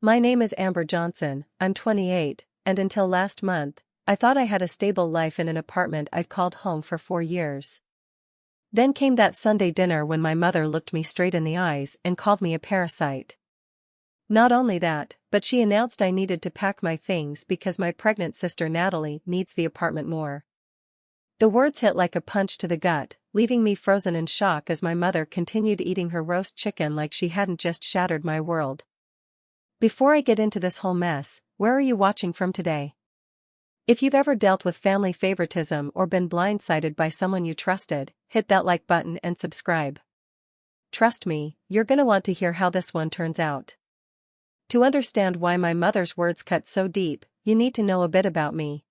My name is Amber Johnson, I'm 28, and until last month, I thought I had a stable life in an apartment I'd called home for 4 years. Then came that Sunday dinner when my mother looked me straight in the eyes and called me a parasite. Not only that, but she announced I needed to pack my things because my pregnant sister Natalie needs the apartment more. The words hit like a punch to the gut, leaving me frozen in shock as my mother continued eating her roast chicken like she hadn't just shattered my world. Before I get into this whole mess, where are you watching from today? If you've ever dealt with family favoritism or been blindsided by someone you trusted, hit that like button and subscribe. Trust me, you're gonna want to hear how this one turns out. To understand why my mother's words cut so deep, you need to know a bit about me.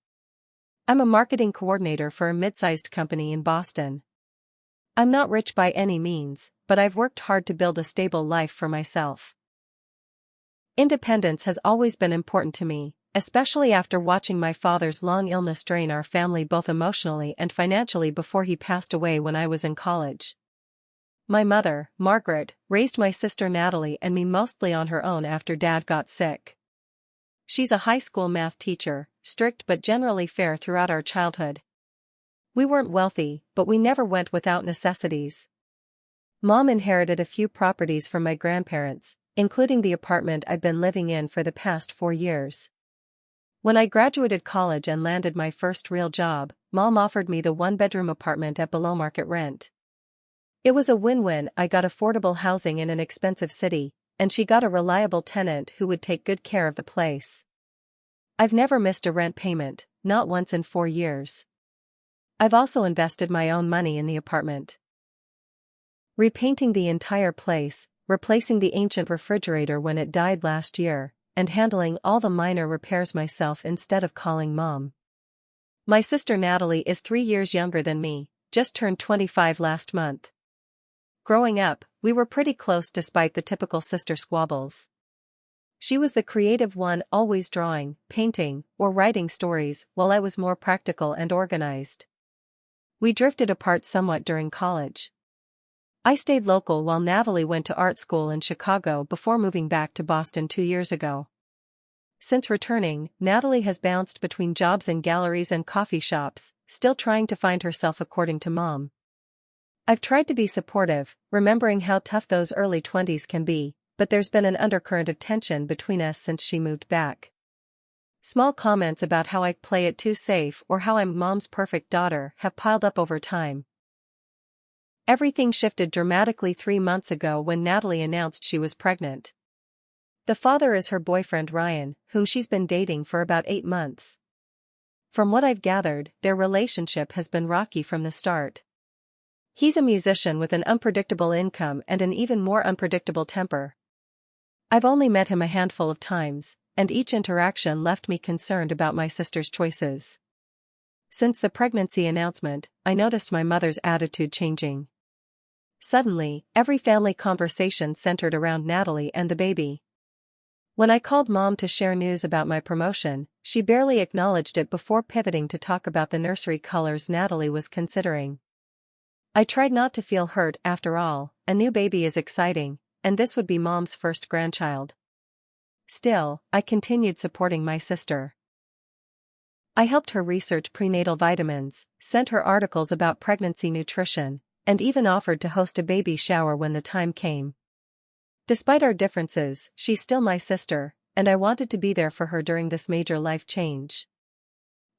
I'm a marketing coordinator for a mid-sized company in Boston. I'm not rich by any means, but I've worked hard to build a stable life for myself. Independence has always been important to me, especially after watching my father's long illness drain our family both emotionally and financially before he passed away when I was in college. My mother, Margaret, raised my sister Natalie and me mostly on her own after Dad got sick. She's a high school math teacher, strict but generally fair throughout our childhood. We weren't wealthy, but we never went without necessities. Mom inherited a few properties from my grandparents, including the apartment I've been living in for the past 4 years. When I graduated college and landed my first real job, Mom offered me the one-bedroom apartment at below market rent. It was a win-win. I got affordable housing in an expensive city, and she got a reliable tenant who would take good care of the place. I've never missed a rent payment, not once in 4 years. I've also invested my own money in the apartment. Repainting the entire place, replacing the ancient refrigerator when it died last year, and handling all the minor repairs myself instead of calling Mom. My sister Natalie is 3 years younger than me, just turned 25 last month. Growing up, we were pretty close despite the typical sister squabbles. She was the creative one, always drawing, painting, or writing stories, while I was more practical and organized. We drifted apart somewhat during college. I stayed local while Natalie went to art school in Chicago before moving back to Boston 2 years ago. Since returning, Natalie has bounced between jobs in galleries and coffee shops, still trying to find herself according to Mom. I've tried to be supportive, remembering how tough those early 20s can be, but there's been an undercurrent of tension between us since she moved back. Small comments about how I play it too safe or how I'm Mom's perfect daughter have piled up over time. Everything shifted dramatically 3 months ago when Natalie announced she was pregnant. The father is her boyfriend Ryan, whom she's been dating for about 8 months. From what I've gathered, their relationship has been rocky from the start. He's a musician with an unpredictable income and an even more unpredictable temper. I've only met him a handful of times, and each interaction left me concerned about my sister's choices. Since the pregnancy announcement, I noticed my mother's attitude changing. Suddenly, every family conversation centered around Natalie and the baby. When I called Mom to share news about my promotion, she barely acknowledged it before pivoting to talk about the nursery colors Natalie was considering. I tried not to feel hurt. After all, a new baby is exciting, and this would be Mom's first grandchild. Still, I continued supporting my sister. I helped her research prenatal vitamins, sent her articles about pregnancy nutrition, and even offered to host a baby shower when the time came. Despite our differences, she's still my sister, and I wanted to be there for her during this major life change.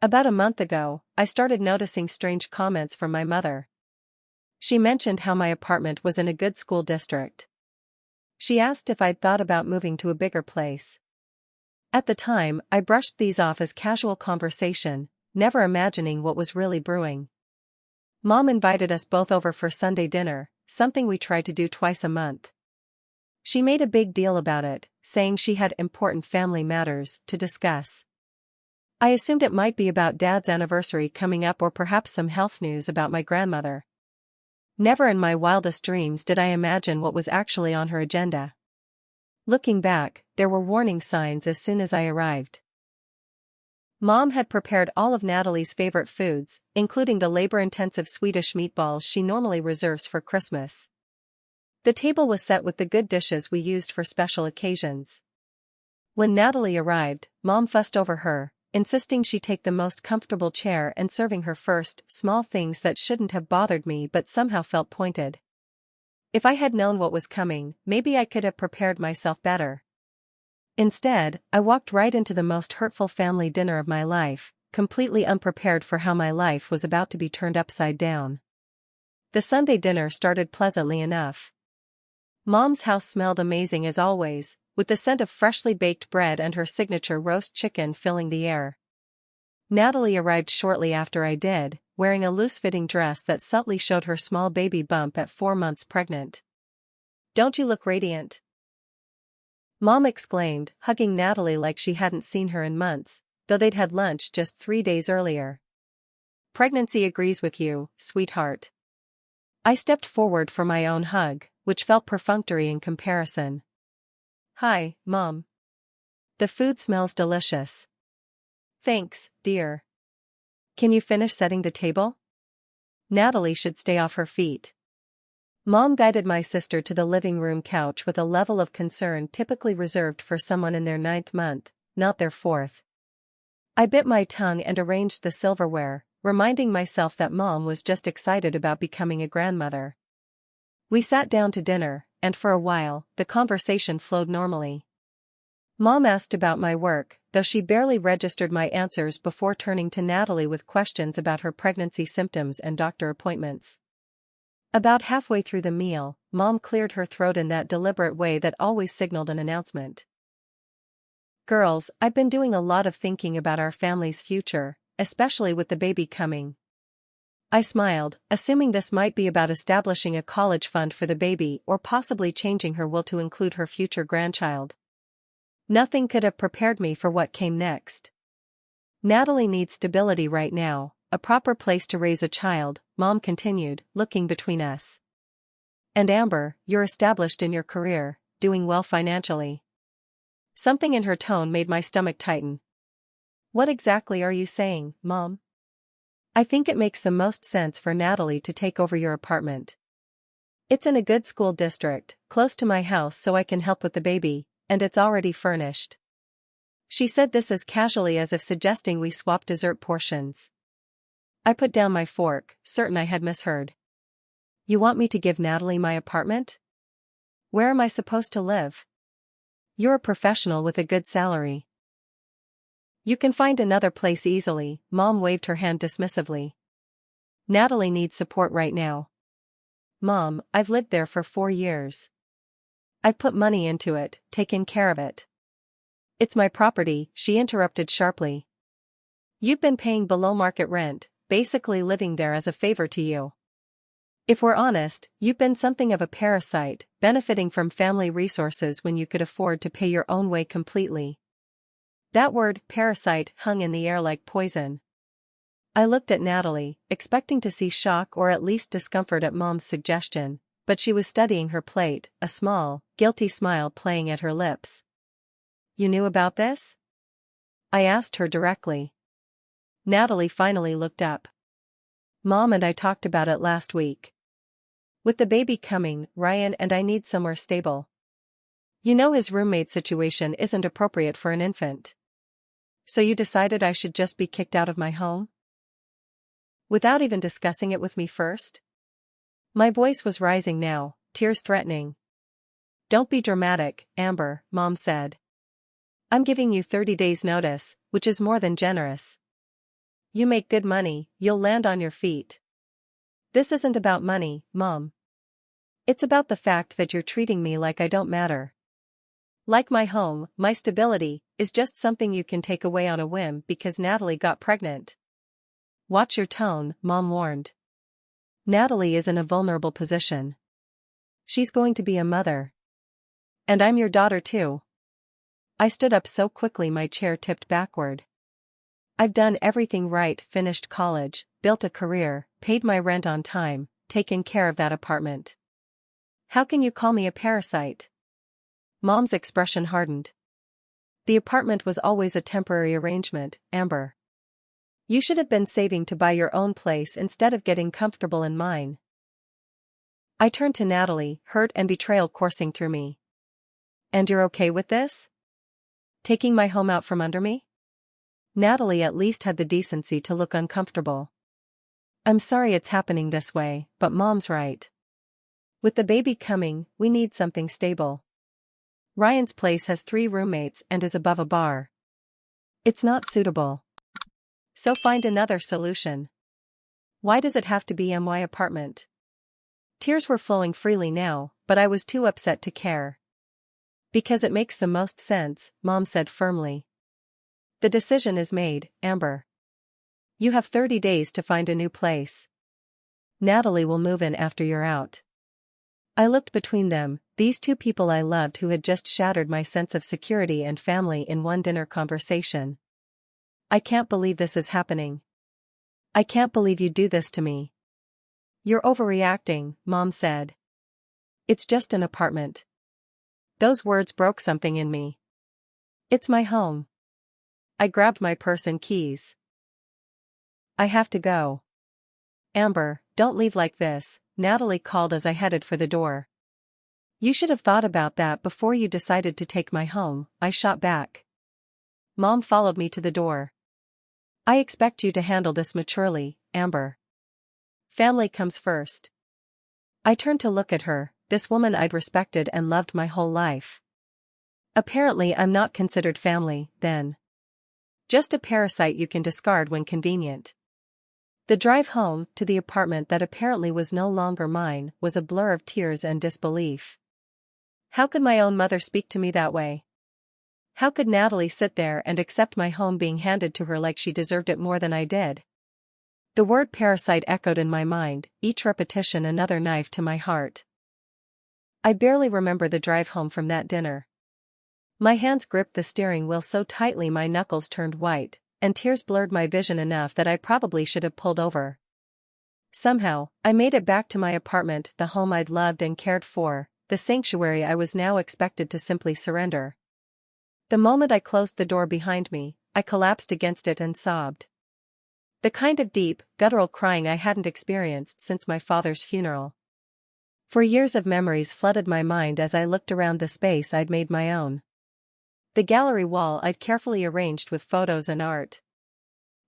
About a month ago, I started noticing strange comments from my mother. She mentioned how my apartment was in a good school district. She asked if I'd thought about moving to a bigger place. At the time, I brushed these off as casual conversation, never imagining what was really brewing. Mom invited us both over for Sunday dinner, something we tried to do twice a month. She made a big deal about it, saying she had important family matters to discuss. I assumed it might be about Dad's anniversary coming up or perhaps some health news about my grandmother. Never in my wildest dreams did I imagine what was actually on her agenda. Looking back, there were warning signs as soon as I arrived. Mom had prepared all of Natalie's favorite foods, including the labor-intensive Swedish meatballs she normally reserves for Christmas. The table was set with the good dishes we used for special occasions. When Natalie arrived, Mom fussed over her, insisting she take the most comfortable chair and serving her first small things that shouldn't have bothered me but somehow felt pointed. If I had known what was coming, maybe I could have prepared myself better. Instead, I walked right into the most hurtful family dinner of my life, completely unprepared for how my life was about to be turned upside down. The Sunday dinner started pleasantly enough. Mom's house smelled amazing as always, with the scent of freshly baked bread and her signature roast chicken filling the air. Natalie arrived shortly after I did, wearing a loose-fitting dress that subtly showed her small baby bump at 4 months pregnant. "Don't you look radiant?" Mom exclaimed, hugging Natalie like she hadn't seen her in months, though they'd had lunch just 3 days earlier. "Pregnancy agrees with you, sweetheart." I stepped forward for my own hug, which felt perfunctory in comparison. "Hi, Mom. The food smells delicious." "Thanks, dear. Can you finish setting the table?" Natalie should stay off her feet. Mom guided my sister to the living room couch with a level of concern typically reserved for someone in their 9th month, not their 4th. I bit my tongue and arranged the silverware, reminding myself that Mom was just excited about becoming a grandmother. We sat down to dinner, and for a while, the conversation flowed normally. Mom asked about my work, though she barely registered my answers before turning to Natalie with questions about her pregnancy symptoms and doctor appointments. About halfway through the meal, Mom cleared her throat in that deliberate way that always signaled an announcement. "Girls, I've been doing a lot of thinking about our family's future, especially with the baby coming." I smiled, assuming this might be about establishing a college fund for the baby or possibly changing her will to include her future grandchild. Nothing could have prepared me for what came next. "Natalie needs stability right now, a proper place to raise a child," Mom continued, looking between us. "And Amber, you're established in your career, doing well financially." Something in her tone made my stomach tighten. "What exactly are you saying, Mom?" "I think it makes the most sense for Natalie to take over your apartment. It's in a good school district, close to my house so I can help with the baby, and it's already furnished." She said this as casually as if suggesting we swap dessert portions. I put down my fork, certain I had misheard. "You want me to give Natalie my apartment? Where am I supposed to live? You're a professional with a good salary." "You can find another place easily," Mom waved her hand dismissively. "Natalie needs support right now." "Mom, I've lived there for 4 years. I've put money into it, taken care of it." "It's my property," she interrupted sharply. "You've been paying below market rent, basically living there as a favor to you. If we're honest, you've been something of a parasite, benefiting from family resources when you could afford to pay your own way completely." That word, parasite, hung in the air like poison. I looked at Natalie, expecting to see shock or at least discomfort at Mom's suggestion, but she was studying her plate, a small, guilty smile playing at her lips. "You knew about this?" I asked her directly. Natalie finally looked up. "Mom and I talked about it last week. With the baby coming, Ryan and I need somewhere stable. You know his roommate situation isn't appropriate for an infant. So you decided I should just be kicked out of my home? Without even discussing it with me first?" My voice was rising now, tears threatening. "Don't be dramatic, Amber," Mom said. "I'm giving you 30 days notice, which is more than generous. You make good money, you'll land on your feet. This isn't about money, Mom. It's about the fact that you're treating me like I don't matter. Like my home, my stability, is just something you can take away on a whim because Natalie got pregnant." "Watch your tone," Mom warned. "Natalie is in a vulnerable position. She's going to be a mother. And I'm your daughter too." I stood up so quickly my chair tipped backward. "I've done everything right, finished college, built a career, paid my rent on time, taken care of that apartment. How can you call me a parasite?" Mom's expression hardened. "The apartment was always a temporary arrangement, Amber. You should have been saving to buy your own place instead of getting comfortable in mine." I turned to Natalie, hurt and betrayal coursing through me. "And you're okay with this?" Taking my home out from under me? Natalie at least had the decency to look uncomfortable. I'm sorry it's happening this way, but Mom's right. With the baby coming, we need something stable. Ryan's place has 3 roommates and is above a bar. It's not suitable. So find another solution. Why does it have to be my apartment? Tears were flowing freely now, but I was too upset to care. Because it makes the most sense, Mom said firmly. The decision is made, Amber. You have 30 days to find a new place. Natalie will move in after you're out. I looked between them, these 2 people I loved who had just shattered my sense of security and family in one dinner conversation. I can't believe this is happening. I can't believe you do this to me. You're overreacting, Mom said. It's just an apartment. Those words broke something in me. It's my home. I grabbed my purse and keys. I have to go. Amber, don't leave like this, Natalie called as I headed for the door. You should have thought about that before you decided to take my home, I shot back. Mom followed me to the door. I expect you to handle this maturely, Amber. Family comes first. I turned to look at her, this woman I'd respected and loved my whole life. Apparently I'm not considered family, then. Just a parasite you can discard when convenient. The drive home, to the apartment that apparently was no longer mine, was a blur of tears and disbelief. How could my own mother speak to me that way? How could Natalie sit there and accept my home being handed to her like she deserved it more than I did? The word parasite echoed in my mind, each repetition another knife to my heart. I barely remember the drive home from that dinner. My hands gripped the steering wheel so tightly my knuckles turned white, and tears blurred my vision enough that I probably should have pulled over. Somehow, I made it back to my apartment, the home I'd loved and cared for, the sanctuary I was now expected to simply surrender. The moment I closed the door behind me, I collapsed against it and sobbed. The kind of deep, guttural crying I hadn't experienced since my father's funeral. For years of memories flooded my mind as I looked around the space I'd made my own. The gallery wall I'd carefully arranged with photos and art.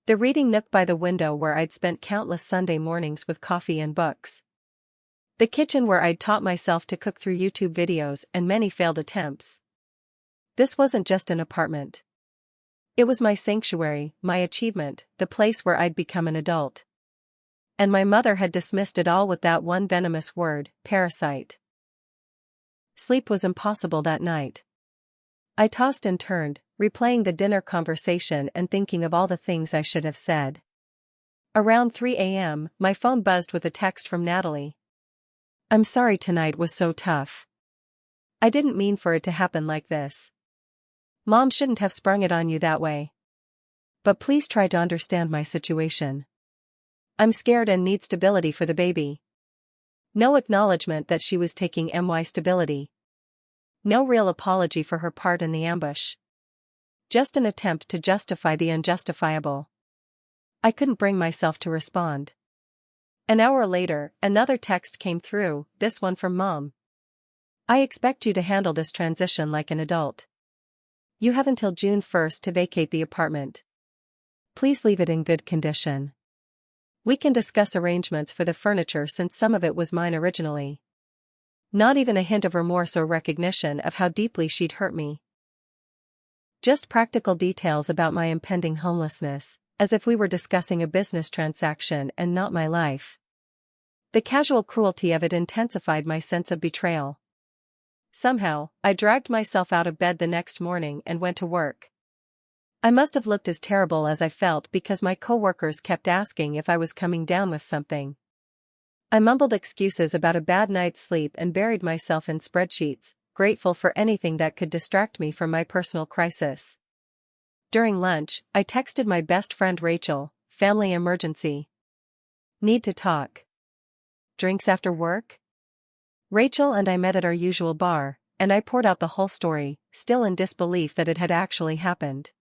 The reading nook by the window where I'd spent countless Sunday mornings with coffee and books. The kitchen where I'd taught myself to cook through YouTube videos and many failed attempts. This wasn't just an apartment. It was my sanctuary, my achievement, the place where I'd become an adult. And my mother had dismissed it all with that one venomous word, parasite. Sleep was impossible that night. I tossed and turned, replaying the dinner conversation and thinking of all the things I should have said. Around 3 a.m., my phone buzzed with a text from Natalie. I'm sorry tonight was so tough. I didn't mean for it to happen like this. Mom shouldn't have sprung it on you that way. But please try to understand my situation. I'm scared and need stability for the baby. No acknowledgement that she was taking my stability. No real apology for her part in the ambush. Just an attempt to justify the unjustifiable. I couldn't bring myself to respond. An hour later, another text came through, this one from Mom. I expect you to handle this transition like an adult. You have until June 1st to vacate the apartment. Please leave it in good condition. We can discuss arrangements for the furniture since some of it was mine originally. Not even a hint of remorse or recognition of how deeply she'd hurt me. Just practical details about my impending homelessness, as if we were discussing a business transaction and not my life. The casual cruelty of it intensified my sense of betrayal. Somehow, I dragged myself out of bed the next morning and went to work. I must have looked as terrible as I felt because my coworkers kept asking if I was coming down with something. I mumbled excuses about a bad night's sleep and buried myself in spreadsheets, grateful for anything that could distract me from my personal crisis. During lunch, I texted my best friend Rachel, family emergency. Need to talk. Drinks after work? Rachel and I met at our usual bar, and I poured out the whole story, still in disbelief that it had actually happened.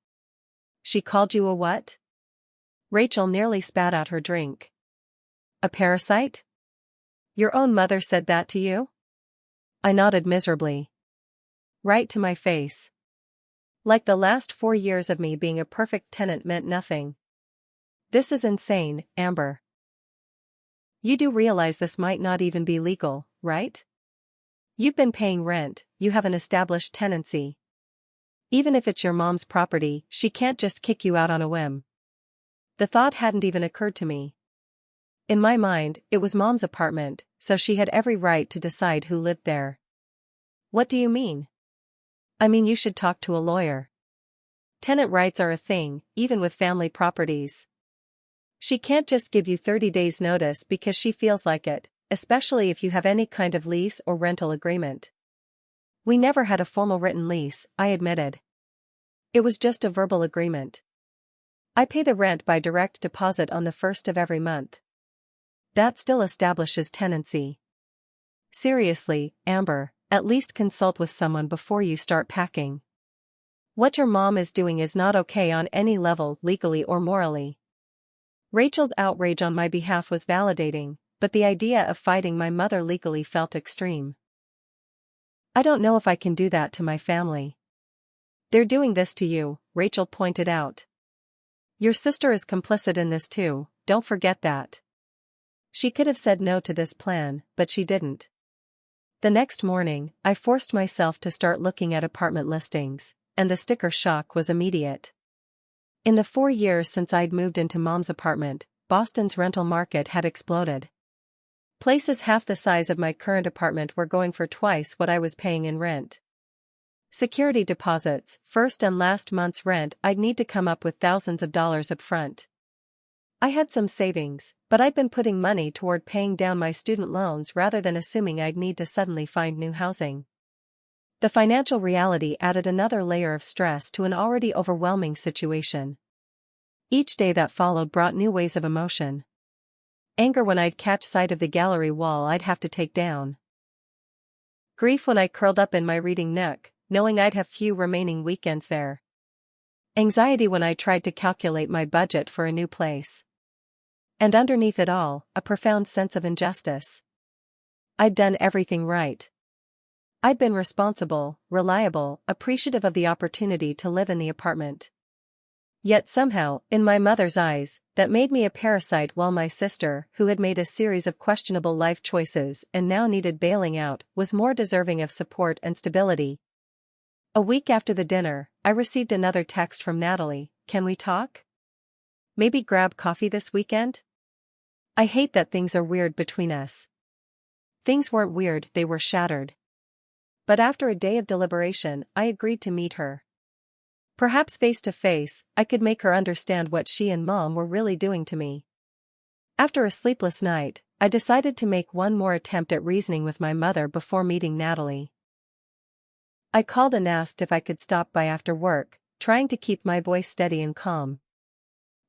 She called you a what? Rachel nearly spat out her drink. A parasite? Your own mother said that to you? I nodded miserably. Right to my face. Like the last 4 years of me being a perfect tenant meant nothing. This is insane, Amber. You do realize this might not even be legal, right? You've been paying rent, you have an established tenancy. Even if it's your mom's property, she can't just kick you out on a whim. The thought hadn't even occurred to me. In my mind, it was mom's apartment, so she had every right to decide who lived there. What do you mean? I mean, you should talk to a lawyer. Tenant rights are a thing, even with family properties. She can't just give you 30 days notice because she feels like it, especially if you have any kind of lease or rental agreement. We never had a formal written lease, I admitted. It was just a verbal agreement. I pay the rent by direct deposit on the first of every month. That still establishes tenancy. Seriously, Amber, at least consult with someone before you start packing. What your mom is doing is not okay on any level, legally or morally. Rachel's outrage on my behalf was validating, but the idea of fighting my mother legally felt extreme. I don't know if I can do that to my family. They're doing this to you, Rachel pointed out. Your sister is complicit in this too, don't forget that. She could have said no to this plan, but she didn't. The next morning, I forced myself to start looking at apartment listings, and the sticker shock was immediate. In the 4 years since I'd moved into mom's apartment, Boston's rental market had exploded. Places half the size of my current apartment were going for twice what I was paying in rent. Security deposits, first and last month's rent, I'd need to come up with thousands of dollars up front. I had some savings, but I'd been putting money toward paying down my student loans rather than assuming I'd need to suddenly find new housing. The financial reality added another layer of stress to an already overwhelming situation. Each day that followed brought new waves of emotion. Anger when I'd catch sight of the gallery wall I'd have to take down. Grief when I curled up in my reading nook, knowing I'd have few remaining weekends there. Anxiety when I tried to calculate my budget for a new place. And underneath it all, a profound sense of injustice. I'd done everything right. I'd been responsible, reliable, appreciative of the opportunity to live in the apartment. Yet somehow, in my mother's eyes, that made me a parasite, while my sister, who had made a series of questionable life choices and now needed bailing out, was more deserving of support and stability. A week after the dinner, I received another text from Natalie. Can we talk? Maybe grab coffee this weekend? I hate that things are weird between us. Things weren't weird, they were shattered. But after a day of deliberation, I agreed to meet her. Perhaps face to face, I could make her understand what she and Mom were really doing to me. After a sleepless night, I decided to make one more attempt at reasoning with my mother before meeting Natalie. I called and asked if I could stop by after work, trying to keep my voice steady and calm.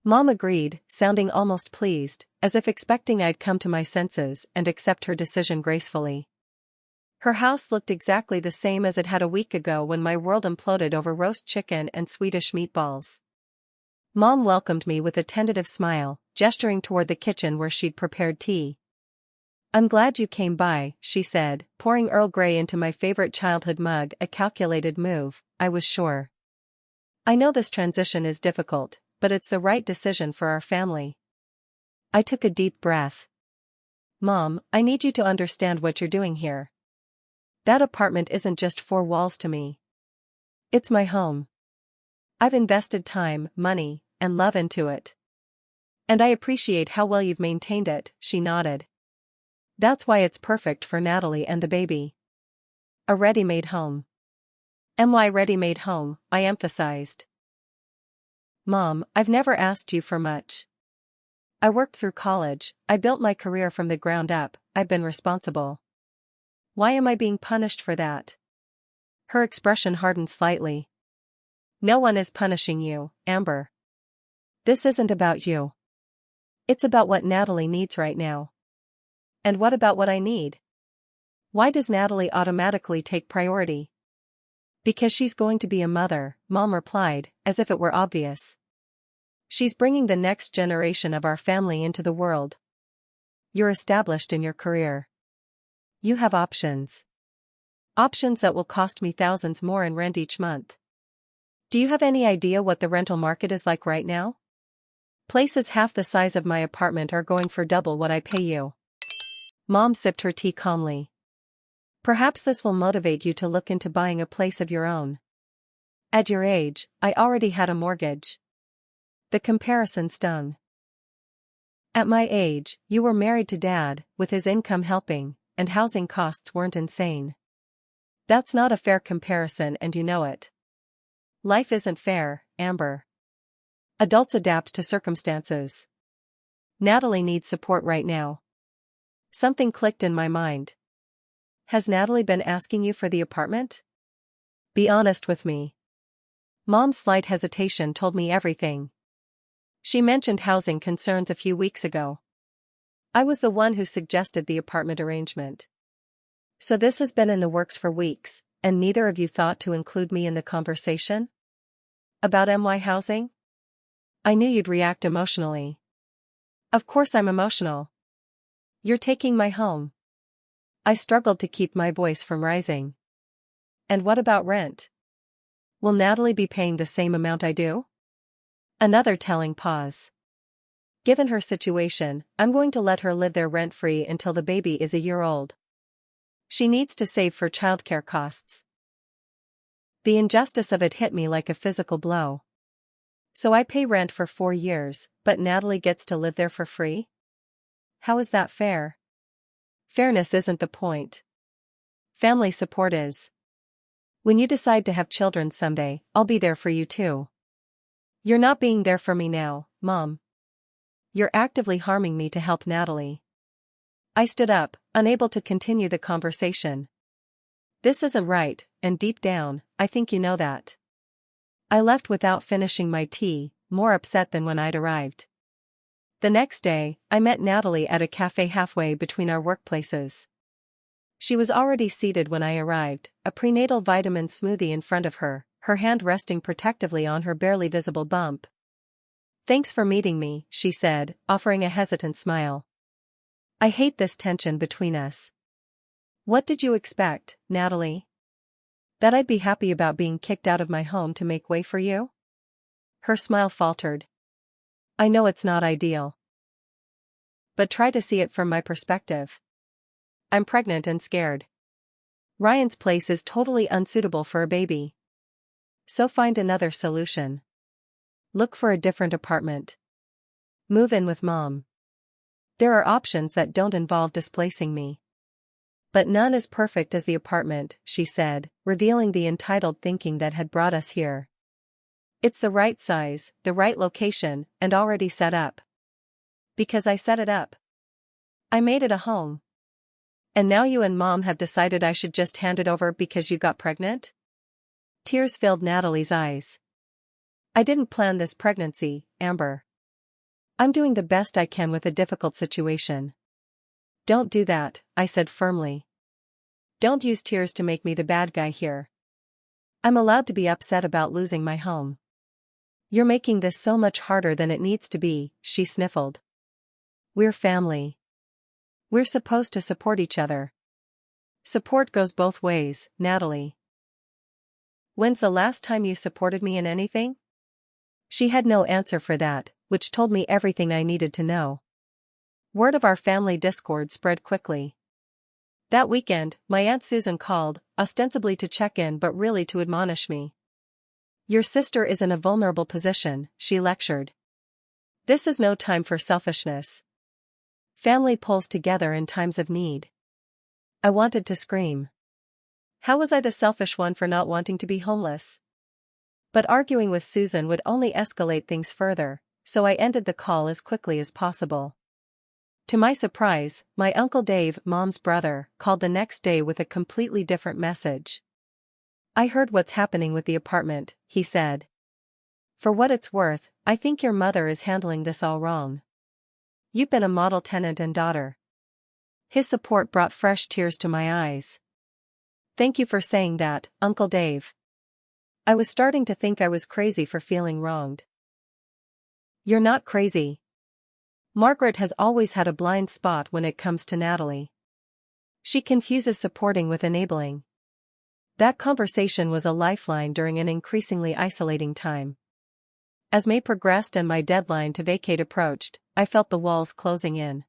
Mom agreed, sounding almost pleased, as if expecting I'd come to my senses and accept her decision gracefully. Her house looked exactly the same as it had a week ago when my world imploded over roast chicken and Swedish meatballs. Mom welcomed me with a tentative smile, gesturing toward the kitchen where she'd prepared tea. I'm glad you came by, she said, pouring Earl Grey into my favorite childhood mug, a calculated move, I was sure. I know this transition is difficult, but it's the right decision for our family. I took a deep breath. Mom, I need you to understand what you're doing here. That apartment isn't just 4 walls to me. It's my home. I've invested time, money, and love into it. And I appreciate how well you've maintained it, she nodded. That's why it's perfect for Natalie and the baby. A ready-made home. My ready-made home, I emphasized. Mom, I've never asked you for much. I worked through college, I built my career from the ground up, I've been responsible. Why am I being punished for that? Her expression hardened slightly. No one is punishing you, Amber. This isn't about you. It's about what Natalie needs right now. And what about what I need? Why does Natalie automatically take priority? Because she's going to be a mother, Mom replied, as if it were obvious. She's bringing the next generation of our family into the world. You're established in your career. You have options. Options that will cost me thousands more in rent each month. Do you have any idea what the rental market is like right now? Places half the size of my apartment are going for double what I pay you. Mom sipped her tea calmly. Perhaps this will motivate you to look into buying a place of your own. At your age, I already had a mortgage. The comparison stung. At my age, you were married to Dad, with his income helping, and housing costs weren't insane. That's not a fair comparison and you know it. Life isn't fair, Amber. Adults adapt to circumstances. Natalie needs support right now. Something clicked in my mind. Has Natalie been asking you for the apartment? Be honest with me. Mom's slight hesitation told me everything. She mentioned housing concerns a few weeks ago. I was the one who suggested the apartment arrangement. So this has been in the works for weeks, and neither of you thought to include me in the conversation? About MY housing? I knew you'd react emotionally. Of course I'm emotional. You're taking my home. I struggled to keep my voice from rising. And what about rent? Will Natalie be paying the same amount I do? Another telling pause. Given her situation, I'm going to let her live there rent-free until the baby is a year old. She needs to save for childcare costs. The injustice of it hit me like a physical blow. So I pay rent for 4 years, but Natalie gets to live there for free? How is that fair? Fairness isn't the point. Family support is. When you decide to have children someday, I'll be there for you too. You're not being there for me now, Mom. You're actively harming me to help Natalie. I stood up, unable to continue the conversation. This isn't right, and deep down, I think you know that. I left without finishing my tea, more upset than when I'd arrived. The next day, I met Natalie at a cafe halfway between our workplaces. She was already seated when I arrived, a prenatal vitamin smoothie in front of her, her hand resting protectively on her barely visible bump. Thanks for meeting me, she said, offering a hesitant smile. I hate this tension between us. What did you expect, Natalie? That I'd be happy about being kicked out of my home to make way for you? Her smile faltered. I know it's not ideal. But try to see it from my perspective. I'm pregnant and scared. Ryan's place is totally unsuitable for a baby. So find another solution. Look for a different apartment. Move in with Mom. There are options that don't involve displacing me. But none as perfect as the apartment, she said, revealing the entitled thinking that had brought us here. It's the right size, the right location, and already set up. Because I set it up. I made it a home. And now you and Mom have decided I should just hand it over because you got pregnant? Tears filled Natalie's eyes. I didn't plan this pregnancy, Amber. I'm doing the best I can with a difficult situation. Don't do that, I said firmly. Don't use tears to make me the bad guy here. I'm allowed to be upset about losing my home. You're making this so much harder than it needs to be, she sniffled. We're family. We're supposed to support each other. Support goes both ways, Natalie. When's the last time you supported me in anything? She had no answer for that, which told me everything I needed to know. Word of our family discord spread quickly. That weekend, my Aunt Susan called, ostensibly to check in but really to admonish me. Your sister is in a vulnerable position, she lectured. This is no time for selfishness. Family pulls together in times of need. I wanted to scream. How was I the selfish one for not wanting to be homeless? But arguing with Susan would only escalate things further, so I ended the call as quickly as possible. To my surprise, my Uncle Dave, Mom's brother, called the next day with a completely different message. I heard what's happening with the apartment, he said. For what it's worth, I think your mother is handling this all wrong. You've been a model tenant and daughter. His support brought fresh tears to my eyes. Thank you for saying that, Uncle Dave. I was starting to think I was crazy for feeling wronged. You're not crazy. Margaret has always had a blind spot when it comes to Natalie. She confuses supporting with enabling. That conversation was a lifeline during an increasingly isolating time. As May progressed and my deadline to vacate approached, I felt the walls closing in.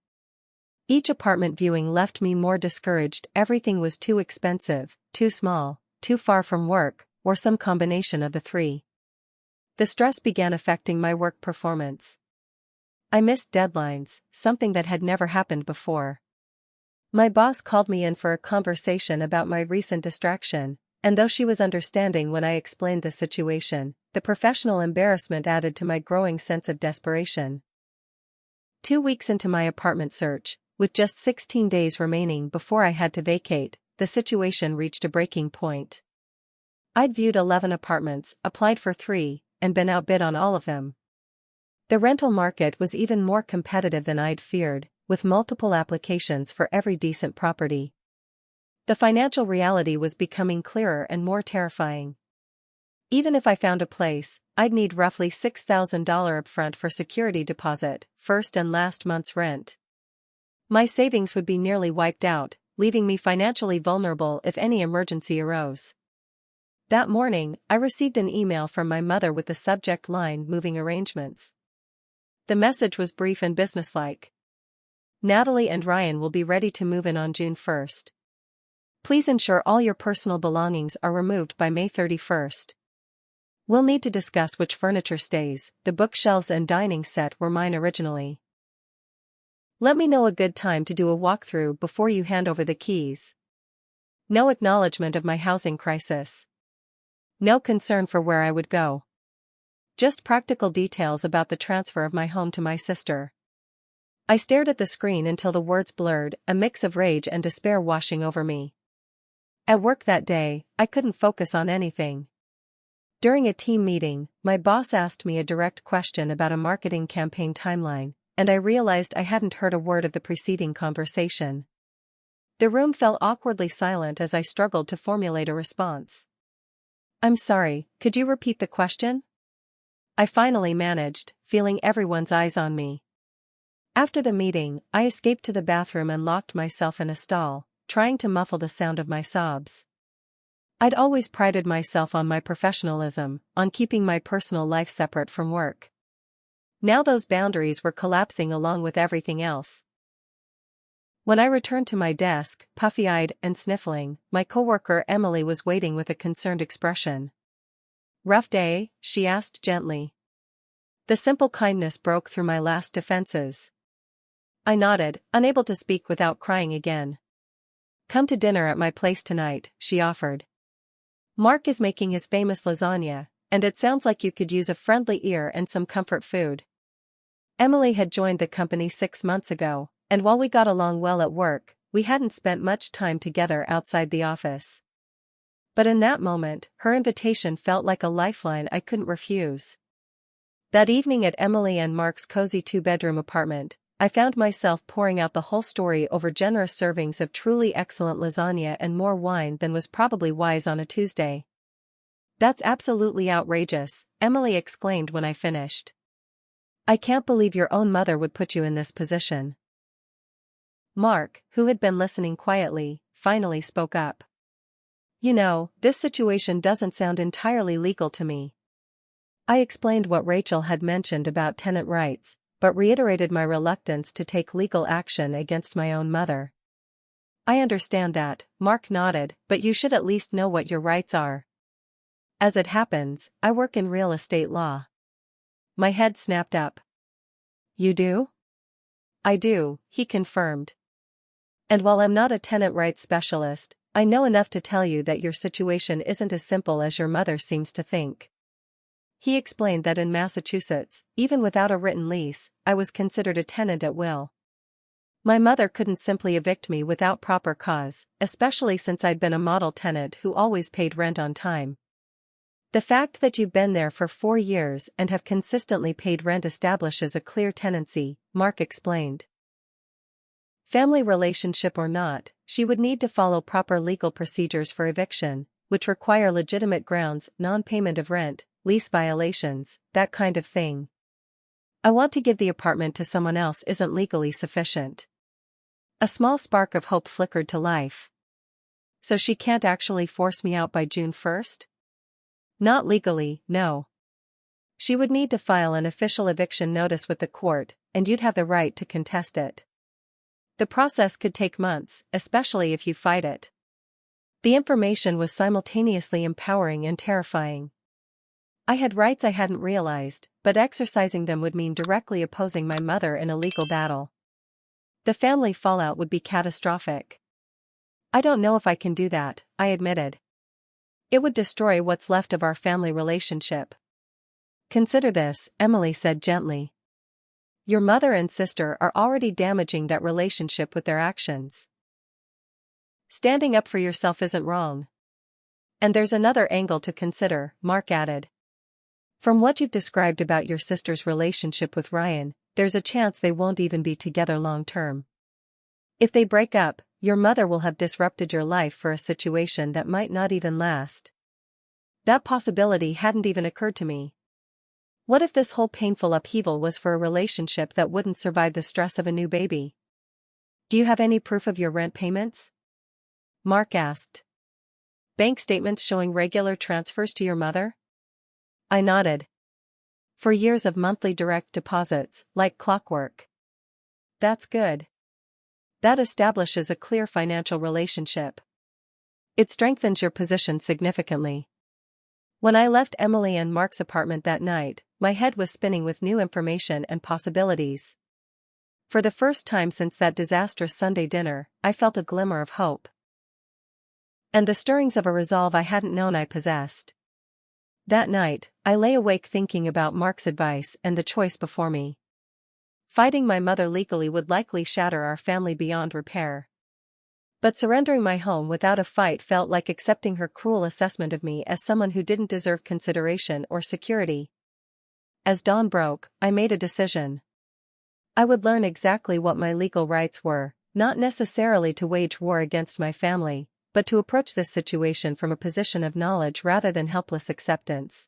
Each apartment viewing left me more discouraged. Everything was too expensive, too small, too far from work, or some combination of the three. The stress began affecting my work performance. I missed deadlines, something that had never happened before. My boss called me in for a conversation about my recent distraction, and though she was understanding when I explained the situation, the professional embarrassment added to my growing sense of desperation. 2 weeks into my apartment search, with just 16 days remaining before I had to vacate, the situation reached a breaking point. I'd viewed 11 apartments, applied for 3, and been outbid on all of them. The rental market was even more competitive than I'd feared, with multiple applications for every decent property. The financial reality was becoming clearer and more terrifying. Even if I found a place, I'd need roughly $6,000 upfront for security deposit, first and last month's rent. My savings would be nearly wiped out, leaving me financially vulnerable if any emergency arose. That morning, I received an email from my mother with the subject line "Moving Arrangements." The message was brief and businesslike. "Natalie and Ryan will be ready to move in on June 1st. Please ensure all your personal belongings are removed by May 31st. We'll need to discuss which furniture stays. The bookshelves and dining set were mine originally. Let me know a good time to do a walkthrough before you hand over the keys." No acknowledgement of my housing crisis. No concern for where I would go. Just practical details about the transfer of my home to my sister. I stared at the screen until the words blurred, a mix of rage and despair washing over me. At work that day, I couldn't focus on anything. During a team meeting, my boss asked me a direct question about a marketing campaign timeline, and I realized I hadn't heard a word of the preceding conversation. The room fell awkwardly silent as I struggled to formulate a response. "I'm sorry, could you repeat the question?" I finally managed, feeling everyone's eyes on me. After the meeting, I escaped to the bathroom and locked myself in a stall, trying to muffle the sound of my sobs. I'd always prided myself on my professionalism, on keeping my personal life separate from work. Now those boundaries were collapsing along with everything else. When I returned to my desk, puffy-eyed and sniffling, my coworker Emily was waiting with a concerned expression. "Rough day?" she asked gently. The simple kindness broke through my last defenses. I nodded, unable to speak without crying again. "Come to dinner at my place tonight," she offered. "Mark is making his famous lasagna, and it sounds like you could use a friendly ear and some comfort food." Emily had joined the company 6 months ago, and while we got along well at work, we hadn't spent much time together outside the office. But in that moment, her invitation felt like a lifeline I couldn't refuse. That evening at Emily and Mark's cozy 2-bedroom apartment, I found myself pouring out the whole story over generous servings of truly excellent lasagna and more wine than was probably wise on a Tuesday. "That's absolutely outrageous," Emily exclaimed when I finished. "I can't believe your own mother would put you in this position." Mark, who had been listening quietly, finally spoke up. "You know, this situation doesn't sound entirely legal to me." I explained what Rachel had mentioned about tenant rights, but reiterated my reluctance to take legal action against my own mother. "I understand that," Mark nodded, "but you should at least know what your rights are." "As it happens, I work in real estate law." My head snapped up. "You do?" "I do," he confirmed. "And while I'm not a tenant rights specialist, I know enough to tell you that your situation isn't as simple as your mother seems to think." He explained that in Massachusetts, even without a written lease, I was considered a tenant at will. My mother couldn't simply evict me without proper cause, especially since I'd been a model tenant who always paid rent on time. "The fact that you've been there for 4 years and have consistently paid rent establishes a clear tenancy," Mark explained. Family relationship or not, she would need to follow proper legal procedures for eviction, which require legitimate grounds, non-payment of rent, lease violations, that kind of thing. "I want to give the apartment to someone else" isn't legally sufficient. A small spark of hope flickered to life. So she can't actually force me out by June 1st? Not legally, no. She would need to file an official eviction notice with the court, and you'd have the right to contest it. The process could take months, especially if you fight it. The information was simultaneously empowering and terrifying. I had rights I hadn't realized, but exercising them would mean directly opposing my mother in a legal battle. The family fallout would be catastrophic. I don't know if I can do that, I admitted. It would destroy what's left of our family relationship. Consider this, Emily said gently. Your mother and sister are already damaging that relationship with their actions. Standing up for yourself isn't wrong. And there's another angle to consider, Mark added. From what you've described about your sister's relationship with Ryan, there's a chance they won't even be together long term. If they break up, your mother will have disrupted your life for a situation that might not even last. That possibility hadn't even occurred to me. What if this whole painful upheaval was for a relationship that wouldn't survive the stress of a new baby? Do you have any proof of your rent payments? Mark asked. Bank statements showing regular transfers to your mother? I nodded. For years of monthly direct deposits, like clockwork. That's good. That establishes a clear financial relationship. It strengthens your position significantly. When I left Emily and Mark's apartment that night, my head was spinning with new information and possibilities. For the first time since that disastrous Sunday dinner, I felt a glimmer of hope. And the stirrings of a resolve I hadn't known I possessed. That night, I lay awake thinking about Mark's advice and the choice before me. Fighting my mother legally would likely shatter our family beyond repair. But surrendering my home without a fight felt like accepting her cruel assessment of me as someone who didn't deserve consideration or security. As dawn broke, I made a decision. I would learn exactly what my legal rights were, not necessarily to wage war against my family, but to approach this situation from a position of knowledge rather than helpless acceptance.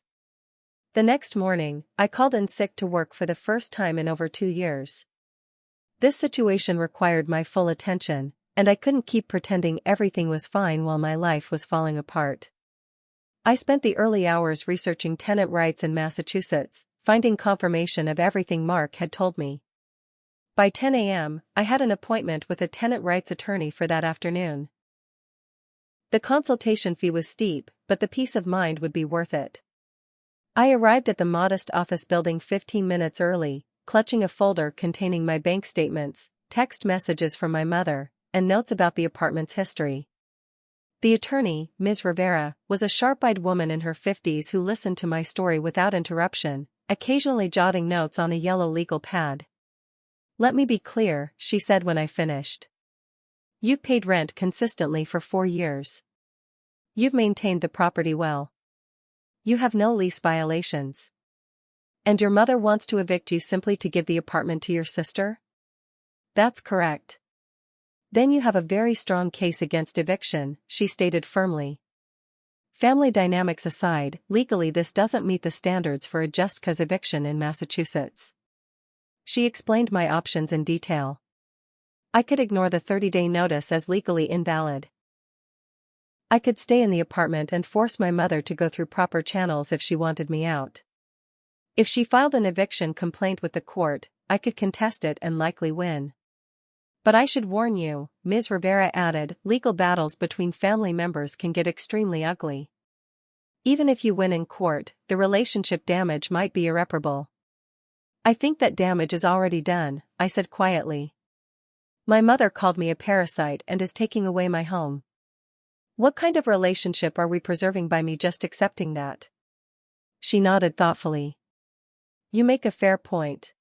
The next morning, I called in sick to work for the first time in over 2 years. This situation required my full attention, and I couldn't keep pretending everything was fine while my life was falling apart. I spent the early hours researching tenant rights in Massachusetts, finding confirmation of everything Mark had told me. By 10 a.m., I had an appointment with a tenant rights attorney for that afternoon. The consultation fee was steep, but the peace of mind would be worth it. I arrived at the modest office building 15 minutes early, clutching a folder containing my bank statements, text messages from my mother, and notes about the apartment's history. The attorney, Ms. Rivera, was a sharp-eyed woman in her 50s who listened to my story without interruption, occasionally jotting notes on a yellow legal pad. Let me be clear, she said when I finished. You've paid rent consistently for 4 years. You've maintained the property well. You have no lease violations. And your mother wants to evict you simply to give the apartment to your sister? That's correct. Then you have a very strong case against eviction, she stated firmly. Family dynamics aside, legally this doesn't meet the standards for a just cause eviction in Massachusetts. She explained my options in detail. I could ignore the 30-day notice as legally invalid. I could stay in the apartment and force my mother to go through proper channels if she wanted me out. If she filed an eviction complaint with the court, I could contest it and likely win. But I should warn you, Ms. Rivera added, legal battles between family members can get extremely ugly. Even if you win in court, the relationship damage might be irreparable. I think that damage is already done, I said quietly. My mother called me a parasite and is taking away my home. What kind of relationship are we preserving by me just accepting that? She nodded thoughtfully. You make a fair point.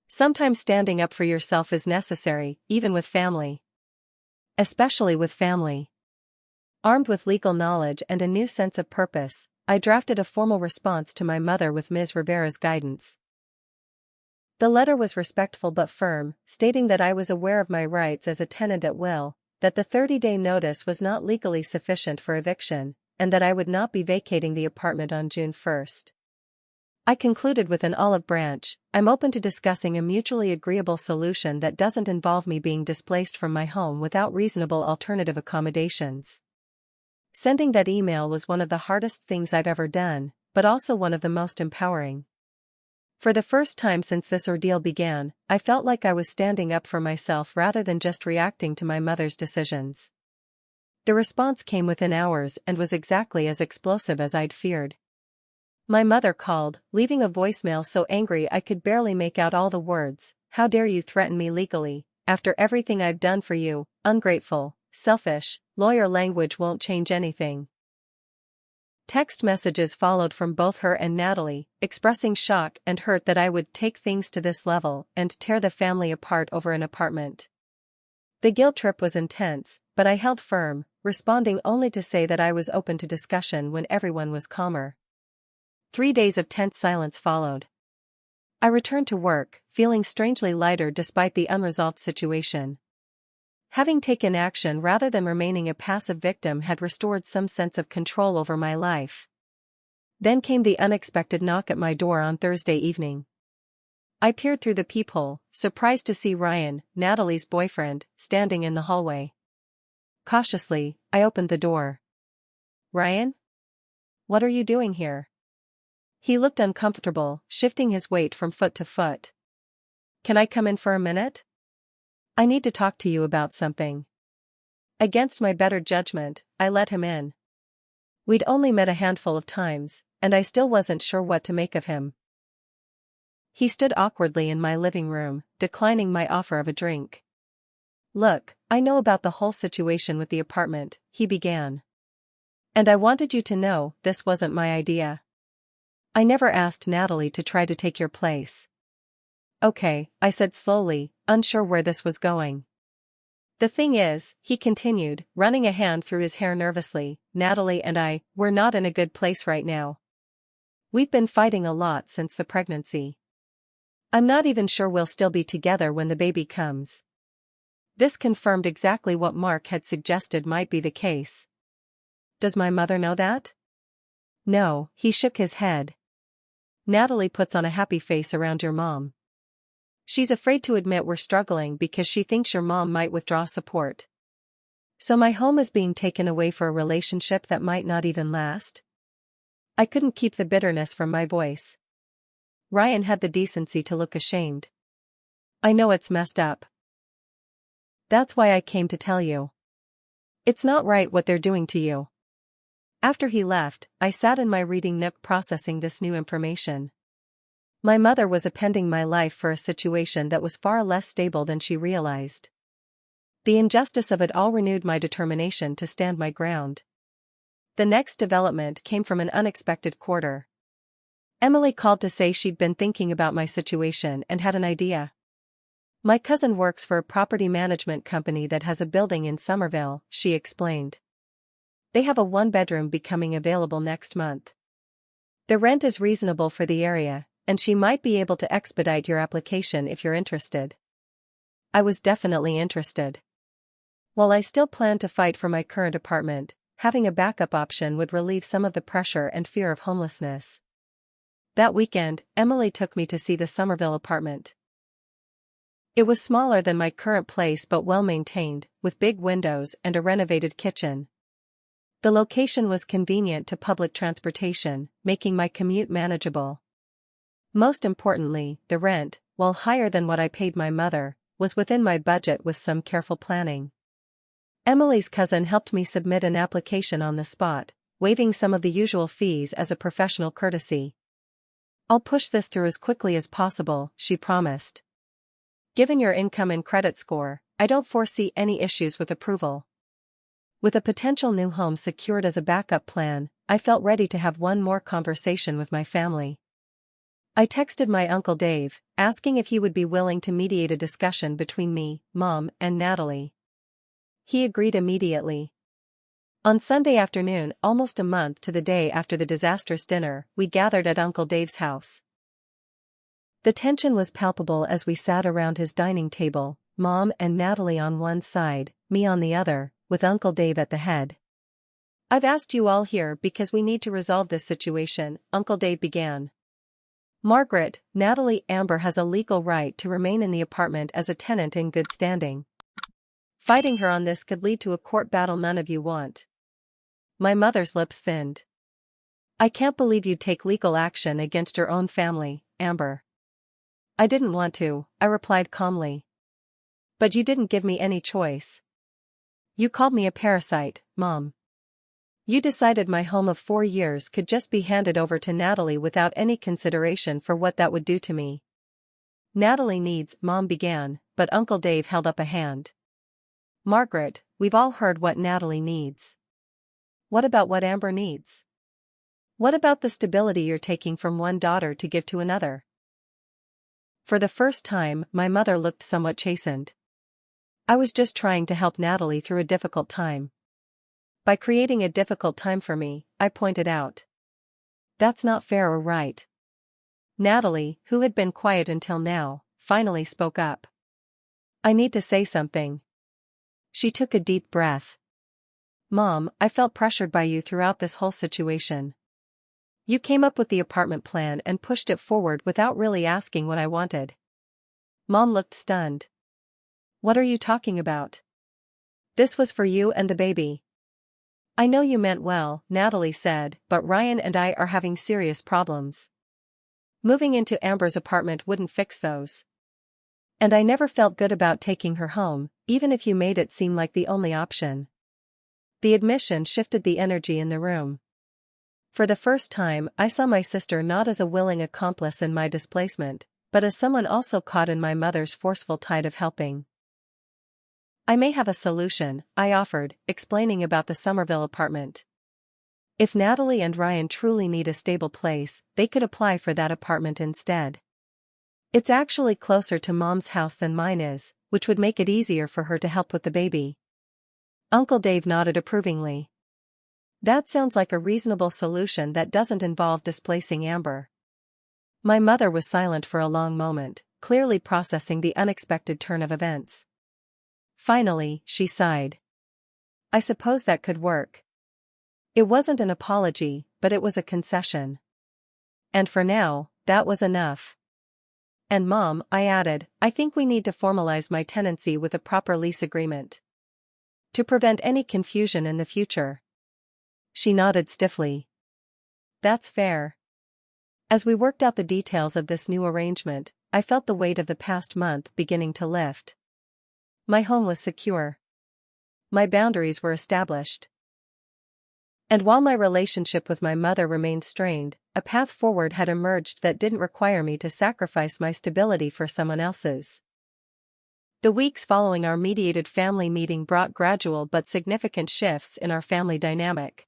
Sometimes standing up for yourself is necessary, even with family. Especially with family. Armed with legal knowledge and a new sense of purpose, I drafted a formal response to my mother with Ms. Rivera's guidance. The letter was respectful but firm, stating that I was aware of my rights as a tenant at will, that the 30-day notice was not legally sufficient for eviction, and that I would not be vacating the apartment on June 1st. I concluded with an olive branch, I'm open to discussing a mutually agreeable solution that doesn't involve me being displaced from my home without reasonable alternative accommodations. Sending that email was one of the hardest things I've ever done, but also one of the most empowering. For the first time since this ordeal began, I felt like I was standing up for myself rather than just reacting to my mother's decisions. The response came within hours and was exactly as explosive as I'd feared. My mother called, leaving a voicemail so angry I could barely make out all the words. "How dare you threaten me legally, after everything I've done for you, ungrateful, selfish, lawyer language won't change anything." Text messages followed from both her and Natalie, expressing shock and hurt that I would take things to this level and tear the family apart over an apartment. The guilt trip was intense, but I held firm, responding only to say that I was open to discussion when everyone was calmer. 3 days of tense silence followed. I returned to work, feeling strangely lighter despite the unresolved situation. Having taken action rather than remaining a passive victim had restored some sense of control over my life. Then came the unexpected knock at my door on Thursday evening. I peered through the peephole, surprised to see Ryan, Natalie's boyfriend, standing in the hallway. Cautiously, I opened the door. "Ryan? What are you doing here?" He looked uncomfortable, shifting his weight from foot to foot. "Can I come in for a minute? I need to talk to you about something." Against my better judgment, I let him in. We'd only met a handful of times, and I still wasn't sure what to make of him. He stood awkwardly in my living room, declining my offer of a drink. "Look, I know about the whole situation with the apartment," he began. "And I wanted you to know this wasn't my idea. I never asked Natalie to try to take your place." "Okay," I said slowly, unsure where this was going. "The thing is," he continued, running a hand through his hair nervously, "Natalie and we're not in a good place right now. We've been fighting a lot since the pregnancy. I'm not even sure we'll still be together when the baby comes." This confirmed exactly what Mark had suggested might be the case. "Does my mother know that?" "No," he shook his head. "Natalie puts on a happy face around your mom. She's afraid to admit we're struggling because she thinks your mom might withdraw support. So my home is being taken away for a relationship that might not even last?" I couldn't keep the bitterness from my voice. Ryan had the decency to look ashamed. "I know it's messed up. That's why I came to tell you. It's not right what they're doing to you." After he left, I sat in my reading nook processing this new information. My mother was appending my life for a situation that was far less stable than she realized. The injustice of it all renewed my determination to stand my ground. The next development came from an unexpected quarter. Emily called to say she'd been thinking about my situation and had an idea. "My cousin works for a property management company that has a building in Somerville," she explained. "They have a 1-bedroom becoming available next month. The rent is reasonable for the area, and she might be able to expedite your application if you're interested." I was definitely interested. While I still planned to fight for my current apartment, having a backup option would relieve some of the pressure and fear of homelessness. That weekend, Emily took me to see the Somerville apartment. It was smaller than my current place but well-maintained, with big windows and a renovated kitchen. The location was convenient to public transportation, making my commute manageable. Most importantly, the rent, while higher than what I paid my mother, was within my budget with some careful planning. Emily's cousin helped me submit an application on the spot, waiving some of the usual fees as a professional courtesy. "I'll push this through as quickly as possible," she promised. "Given your income and credit score, I don't foresee any issues with approval." With a potential new home secured as a backup plan, I felt ready to have one more conversation with my family. I texted my Uncle Dave, asking if he would be willing to mediate a discussion between me, Mom, and Natalie. He agreed immediately. On Sunday afternoon, almost a month to the day after the disastrous dinner, we gathered at Uncle Dave's house. The tension was palpable as we sat around his dining table, Mom and Natalie on one side, me on the other, with Uncle Dave at the head. "I've asked you all here because we need to resolve this situation," Uncle Dave began. "Margaret, Natalie Amber has a legal right to remain in the apartment as a tenant in good standing. Fighting her on this could lead to a court battle none of you want. My mother's lips thinned. I can't believe you'd take legal action against your own family, Amber. I didn't want to, I replied calmly. But you didn't give me any choice. You called me a parasite, Mom. You decided my home of 4 years could just be handed over to Natalie without any consideration for what that would do to me. Natalie needs, Mom began, but Uncle Dave held up a hand. Margaret, we've all heard what Natalie needs. What about what Amber needs? What about the stability you're taking from one daughter to give to another? For the first time, my mother looked somewhat chastened. I was just trying to help Natalie through a difficult time. By creating a difficult time for me, I pointed out. That's not fair or right. Natalie, who had been quiet until now, finally spoke up. I need to say something. She took a deep breath. Mom, I felt pressured by you throughout this whole situation. You came up with the apartment plan and pushed it forward without really asking what I wanted. Mom looked stunned. What are you talking about? This was for you and the baby. I know you meant well, Natalie said, but Ryan and I are having serious problems. Moving into Amber's apartment wouldn't fix those. And I never felt good about taking her home, even if you made it seem like the only option. The admission shifted the energy in the room. For the first time, I saw my sister not as a willing accomplice in my displacement, but as someone also caught in my mother's forceful tide of helping. I may have a solution, I offered, explaining about the Somerville apartment. If Natalie and Ryan truly need a stable place, they could apply for that apartment instead. It's actually closer to Mom's house than mine is, which would make it easier for her to help with the baby. Uncle Dave nodded approvingly. That sounds like a reasonable solution that doesn't involve displacing Amber. My mother was silent for a long moment, clearly processing the unexpected turn of events. Finally, she sighed. I suppose that could work. It wasn't an apology, but it was a concession. And for now, that was enough. And Mom, I added, I think we need to formalize my tenancy with a proper lease agreement. To prevent any confusion in the future. She nodded stiffly. That's fair. As we worked out the details of this new arrangement, I felt the weight of the past month beginning to lift. My home was secure. My boundaries were established. And while my relationship with my mother remained strained, a path forward had emerged that didn't require me to sacrifice my stability for someone else's. The weeks following our mediated family meeting brought gradual but significant shifts in our family dynamic.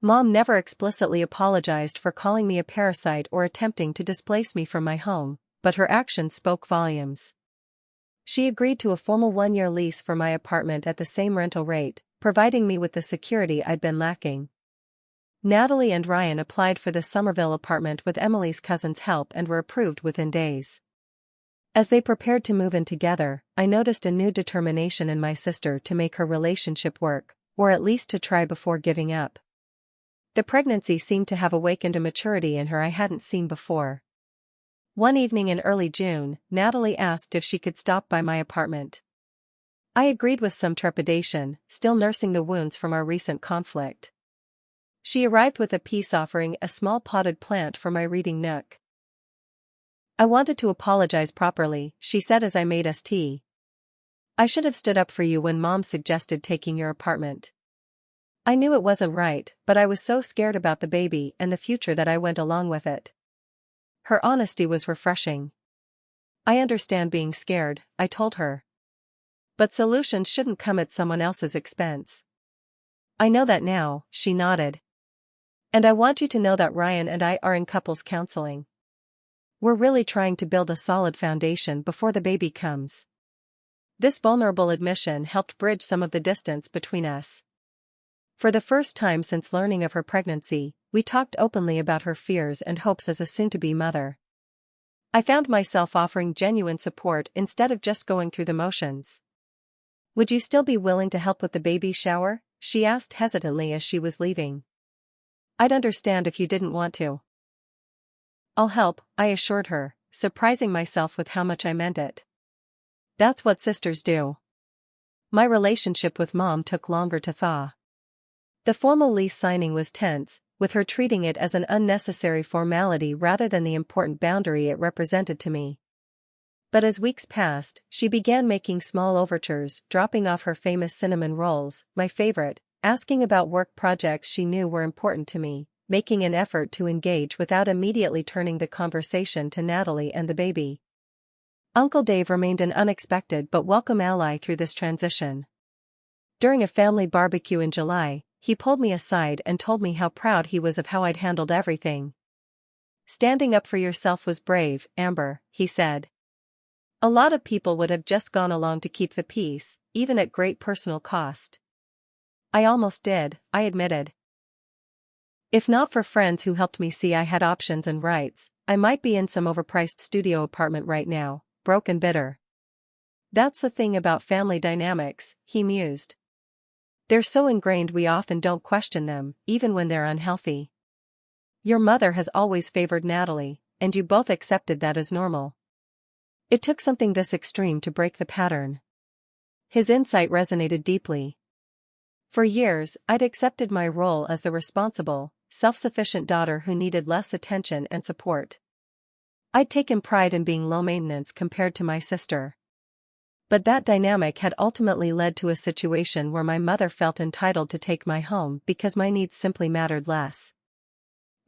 Mom never explicitly apologized for calling me a parasite or attempting to displace me from my home, but her actions spoke volumes. She agreed to a formal 1-year lease for my apartment at the same rental rate, providing me with the security I'd been lacking. Natalie and Ryan applied for the Somerville apartment with Emily's cousin's help and were approved within days. As they prepared to move in together, I noticed a new determination in my sister to make her relationship work, or at least to try before giving up. The pregnancy seemed to have awakened a maturity in her I hadn't seen before. One evening in early June, Natalie asked if she could stop by my apartment. I agreed with some trepidation, still nursing the wounds from our recent conflict. She arrived with a peace offering, a small potted plant for my reading nook. I wanted to apologize properly, she said as I made us tea. I should have stood up for you when Mom suggested taking your apartment. I knew it wasn't right, but I was so scared about the baby and the future that I went along with it. Her honesty was refreshing. I understand being scared, I told her. But solutions shouldn't come at someone else's expense. I know that now, she nodded. And I want you to know that Ryan and I are in couples counseling. We're really trying to build a solid foundation before the baby comes. This vulnerable admission helped bridge some of the distance between us. For the first time since learning of her pregnancy, we talked openly about her fears and hopes as a soon-to-be mother. I found myself offering genuine support instead of just going through the motions. Would you still be willing to help with the baby shower? She asked hesitantly as she was leaving. I'd understand if you didn't want to. I'll help, I assured her, surprising myself with how much I meant it. That's what sisters do. My relationship with Mom took longer to thaw. The formal lease signing was tense, with her treating it as an unnecessary formality rather than the important boundary it represented to me. But as weeks passed, she began making small overtures, dropping off her famous cinnamon rolls, my favorite, asking about work projects she knew were important to me, making an effort to engage without immediately turning the conversation to Natalie and the baby. Uncle Dave remained an unexpected but welcome ally through this transition. During a family barbecue in July, he pulled me aside and told me how proud he was of how I'd handled everything. "Standing up for yourself was brave, Amber," he said. "A lot of people would have just gone along to keep the peace, even at great personal cost." "I almost did," I admitted. "If not for friends who helped me see I had options and rights, I might be in some overpriced studio apartment right now, broke and bitter." "That's the thing about family dynamics," he mused. "They're so ingrained we often don't question them, even when they're unhealthy. Your mother has always favored Natalie, and you both accepted that as normal. It took something this extreme to break the pattern." His insight resonated deeply. For years, I'd accepted my role as the responsible, self-sufficient daughter who needed less attention and support. I'd taken pride in being low maintenance compared to my sister. But that dynamic had ultimately led to a situation where my mother felt entitled to take my home because my needs simply mattered less.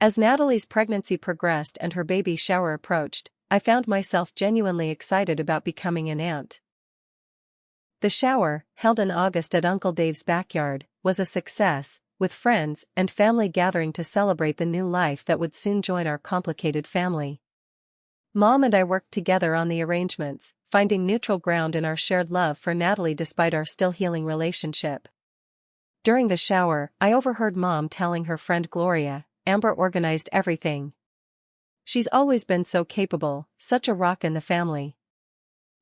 As Natalie's pregnancy progressed and her baby shower approached, I found myself genuinely excited about becoming an aunt. The shower, held in August at Uncle Dave's backyard, was a success, with friends and family gathering to celebrate the new life that would soon join our complicated family. Mom and I worked together on the arrangements, finding neutral ground in our shared love for Natalie despite our still healing relationship. During the shower, I overheard Mom telling her friend Gloria, "Amber organized everything. She's always been so capable, such a rock in the family."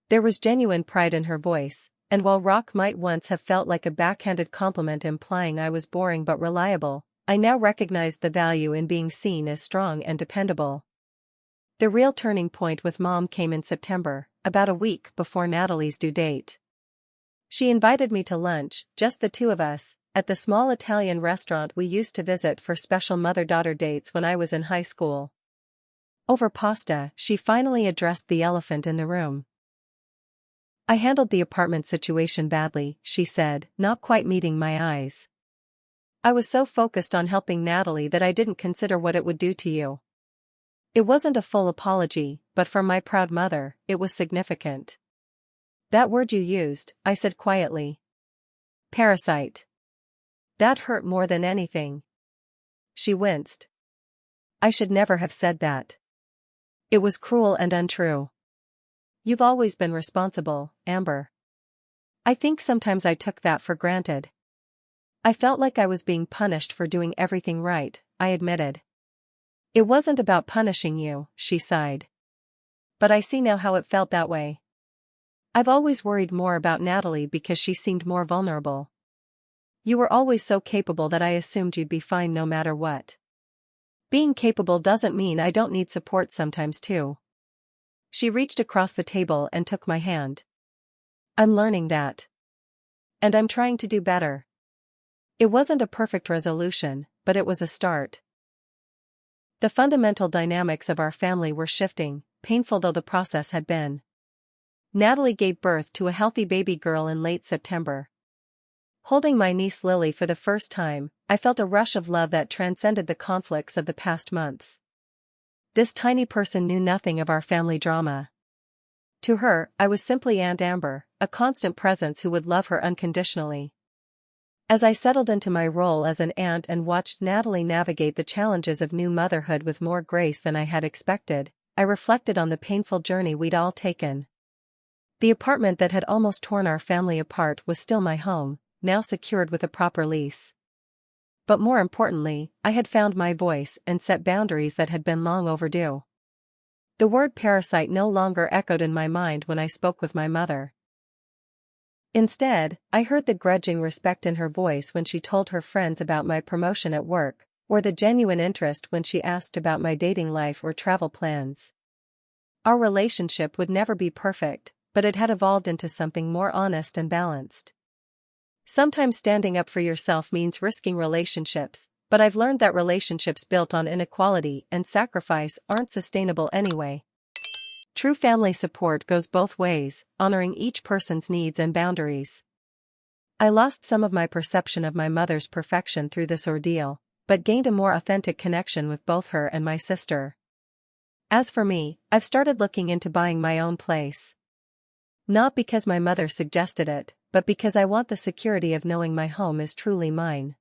There was genuine pride in her voice, and while rock might once have felt like a backhanded compliment implying I was boring but reliable, I now recognized the value in being seen as strong and dependable. The real turning point with Mom came in September, about a week before Natalie's due date. She invited me to lunch, just the two of us, at the small Italian restaurant we used to visit for special mother-daughter dates when I was in high school. Over pasta, she finally addressed the elephant in the room. "I handled the apartment situation badly," she said, not quite meeting my eyes. "I was so focused on helping Natalie that I didn't consider what it would do to you." It wasn't a full apology, but for my proud mother, it was significant. "That word you used," I said quietly. "Parasite. That hurt more than anything." She winced. "I should never have said that. It was cruel and untrue. You've always been responsible, Amber." I think sometimes I took that for granted. I felt like I was being punished for doing everything right, I admitted. "It wasn't about punishing you," she sighed. "But I see now how it felt that way. I've always worried more about Natalie because she seemed more vulnerable. You were always so capable that I assumed you'd be fine no matter what. Being capable doesn't mean I don't need support sometimes too." She reached across the table and took my hand. "I'm learning that. And I'm trying to do better." It wasn't a perfect resolution, but it was a start. The fundamental dynamics of our family were shifting, painful though the process had been. Natalie gave birth to a healthy baby girl in late September. Holding my niece Lily for the first time, I felt a rush of love that transcended the conflicts of the past months. This tiny person knew nothing of our family drama. To her, I was simply Aunt Amber, a constant presence who would love her unconditionally. As I settled into my role as an aunt and watched Natalie navigate the challenges of new motherhood with more grace than I had expected, I reflected on the painful journey we'd all taken. The apartment that had almost torn our family apart was still my home, now secured with a proper lease. But more importantly, I had found my voice and set boundaries that had been long overdue. The word parasite no longer echoed in my mind when I spoke with my mother. Instead, I heard the grudging respect in her voice when she told her friends about my promotion at work, or the genuine interest when she asked about my dating life or travel plans. Our relationship would never be perfect, but it had evolved into something more honest and balanced. Sometimes standing up for yourself means risking relationships, but I've learned that relationships built on inequality and sacrifice aren't sustainable anyway. True family support goes both ways, honoring each person's needs and boundaries. I lost some of my perception of my mother's perfection through this ordeal, but gained a more authentic connection with both her and my sister. As for me, I've started looking into buying my own place. Not because my mother suggested it, but because I want the security of knowing my home is truly mine.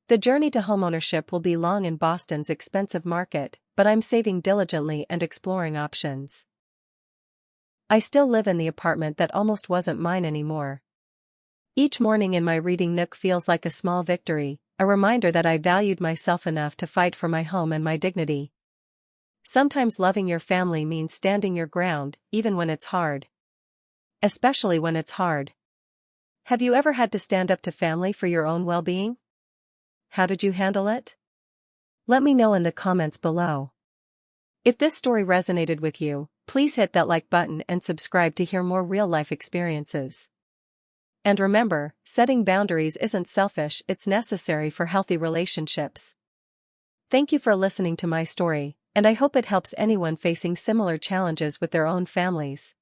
The journey to homeownership will be long in Boston's expensive market, but I'm saving diligently and exploring options. I still live in the apartment that almost wasn't mine anymore. Each morning in my reading nook feels like a small victory, a reminder that I valued myself enough to fight for my home and my dignity. Sometimes loving your family means standing your ground, even when it's hard. Especially when it's hard. Have you ever had to stand up to family for your own well-being? How did you handle it? Let me know in the comments below. If this story resonated with you, please hit that like button and subscribe to hear more real-life experiences. And remember, setting boundaries isn't selfish, it's necessary for healthy relationships. Thank you for listening to my story, and I hope it helps anyone facing similar challenges with their own families.